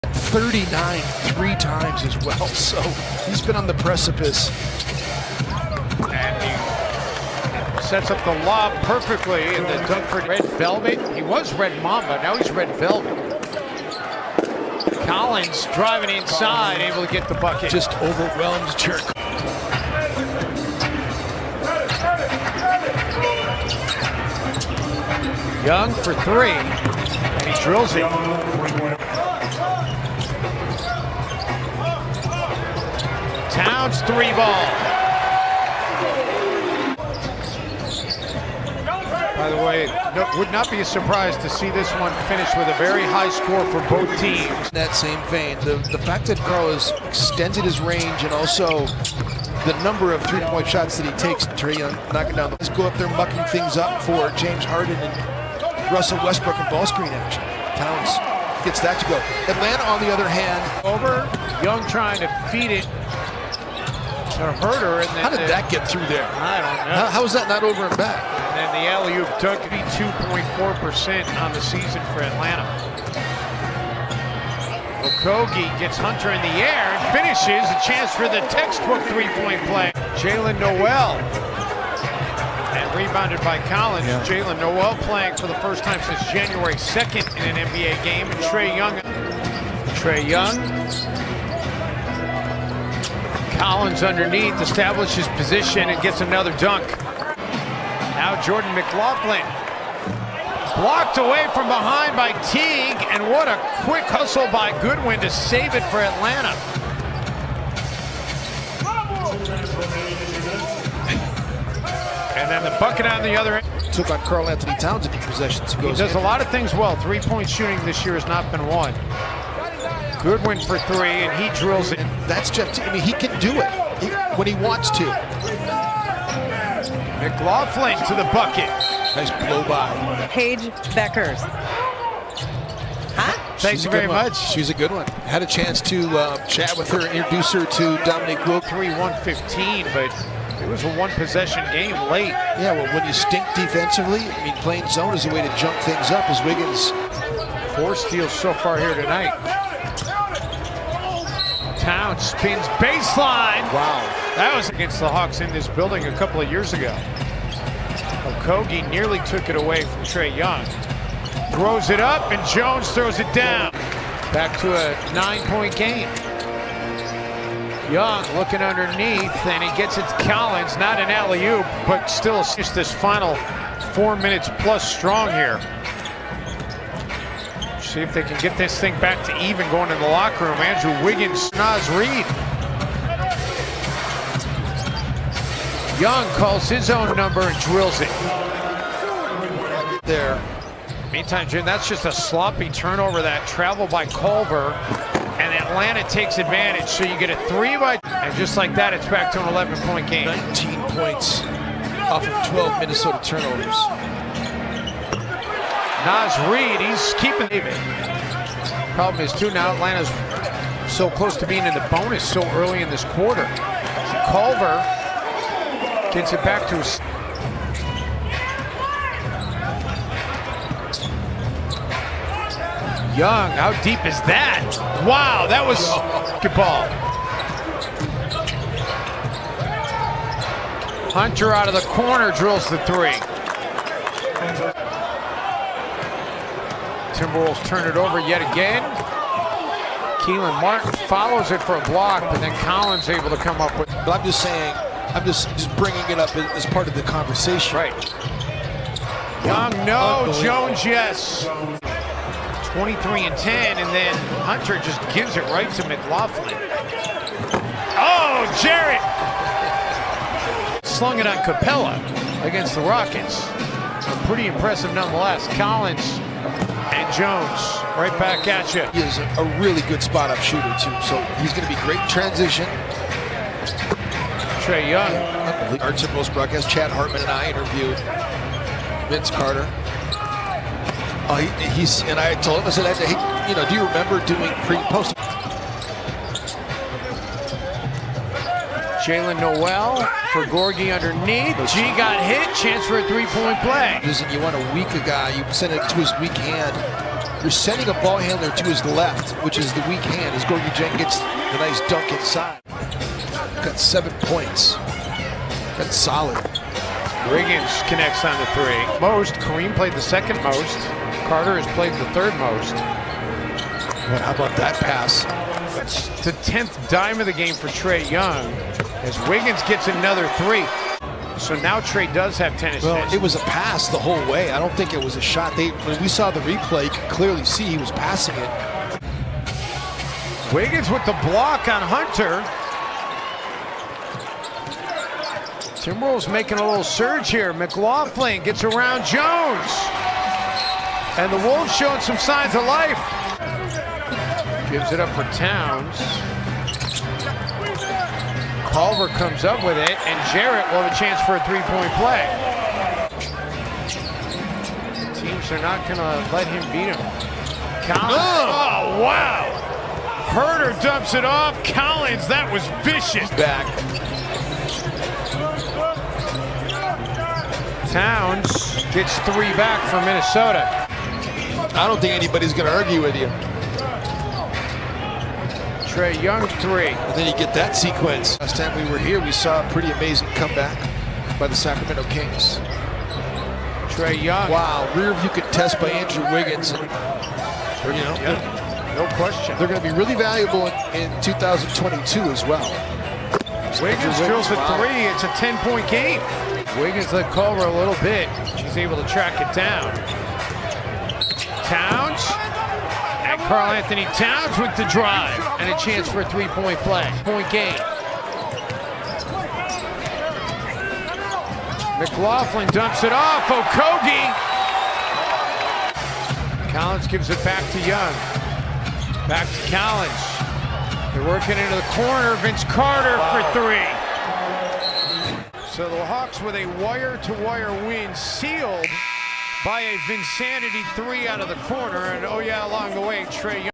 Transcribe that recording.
39 three times as well, so he's been on the precipice. And he sets up the lob perfectly in the dunk for Red Velvet. He was Red Mamba, now he's Red Velvet. Collins driving inside, able to get the bucket. Just overwhelms Jericho. Young for three, and he drills it. Towns three ball. By the way, would not be a surprise to see this one finish with a very high score for both teams. In that same vein, the fact that Carl has extended his range and also the number of three-point shots that he takes, Trae Young knocking down. Let's go up there mucking things up for James Harden and Russell Westbrook in ball screen action. Towns gets that to go. Atlanta, on the other hand, over. Young trying to feed it to Herter. And then how did that get through there? I don't know. How is that not over and back? And then the alley-oop dunk, 2.4% on the season for Atlanta. Okogie gets Hunter in the air and finishes. A chance for the textbook three-point play. Jalen Noel. And rebounded by Collins. Yeah. Jalen Noel playing for the first time since January 2nd in an NBA game. And Trae Young. Trae Young. Collins underneath, establishes position and gets another dunk. Now Jordan McLaughlin. Blocked away from behind by Teague, and what a quick hustle by Goodwin to save it for Atlanta. And then the bucket on the other end. Took on Karl Anthony Towns a few possessions. He does a lot of things well. Three-point shooting this year has not been one. Goodwin for three, and he drills it. And that's Jeff. I mean, he can do it when he wants to. McLaughlin to the bucket. Nice blow by. Paige Beckers. Huh? Thanks very much. She's a good one. Had a chance to chat with her, introduce her to Dominique Wilk. 3-1-15, but it was a one-possession game late. Yeah, well, when you stink defensively, I mean, playing zone is a way to jump things up as Wiggins. 4 steals so far here tonight. Towns spins baseline. Wow. That was against the Hawks in this building a couple of years ago. Okogie nearly took it away from Trae Young. Throws it up, and Jones throws it down. Back to a 9-point game. Young looking underneath, and he gets it to Collins. Not an alley-oop, but still just this final 4 minutes plus strong here. See if they can get this thing back to even going in the locker room. Andrew Wiggins, Naz Reid. Young calls his own number and drills it. There. Meantime, Jim, that's just a sloppy turnover, that travel by Culver, and Atlanta takes advantage. So you get a 3 by, and just like that, it's back to an 11-point game. 19 points off of 12 Minnesota turnovers. Naz Reid, he's keeping it. Problem is, too, now Atlanta's so close to being in the bonus so early in this quarter. Culver gets it back to his. Young, how deep is that? Wow, that was good ball. Hunter out of the corner drills the 3. Timberwolves turn it over yet again. Keelan Martin follows it for a block, but then Collins able to come up with. But I'm just saying, I'm just bringing it up as part of the conversation. Right. Young, no. Jones, yes. 23 and 10, and then Hunter just gives it right to McLaughlin. Oh, Jarrett! Slung it on Capella against the Rockets. Pretty impressive nonetheless. Collins and Jones right back at you. He is a really good spot-up shooter, too, so he's going to be great in transition. Trae Young. Our Timberwolves broadcast, Chad Hartman and I interviewed Vince Carter. And I told him, I said, hey, you know, do you remember doing pre-post? Jalen Noel for Gorgie underneath. G got hit, chance for a 3-point play. You want to weak a guy, you send it to his weak hand. you're sending a ball handler to his left, which is the weak hand, as Gorgie Jang gets the nice dunk inside. Got 7 points. That's solid. Wiggins connects on the three. Most, Kareem played the second most. Carter has played the third most. Well, how about that pass? That's the 10th dime of the game for Trae Young, as Wiggins gets another three. So now Trae does have 10 assists. Well, it was a pass the whole way. I don't think it was a shot. When we saw the replay, you could clearly see he was passing it. Wiggins with the block on Hunter. Timberwolves making a little surge here. McLaughlin gets around Jones. And the Wolves showing some signs of life. Gives it up for Towns. Culver comes up with it, and Jarrett will have a chance for a three-point play. The teams are not going to let him beat him. Collins. Oh, wow. Herter dumps it off. Collins, that was vicious. Back. Towns gets three back for Minnesota. I don't think anybody's going to argue with you. Trae Young three. And then you get that sequence. Last time we were here, we saw a pretty amazing comeback by the Sacramento Kings. Trae Young. Wow, rear view contest by Andrew Wiggins. And, you know, No question. they're going to be really valuable in 2022 as well. Wiggins drills a three. It's a 10-point game. Wiggins let Culver a little bit. He's able to track it down. Towns. And Karl Anthony Towns with the drive. And a chance for a three-point play. Point game. McLaughlin dumps it off. Okogie. Collins gives it back to Young. Back to Collins. They're working into the corner. Vince Carter for three. So the Hawks with a wire-to-wire win, sealed by a Vinsanity three out of the corner. And oh yeah, along the way, Trae Young.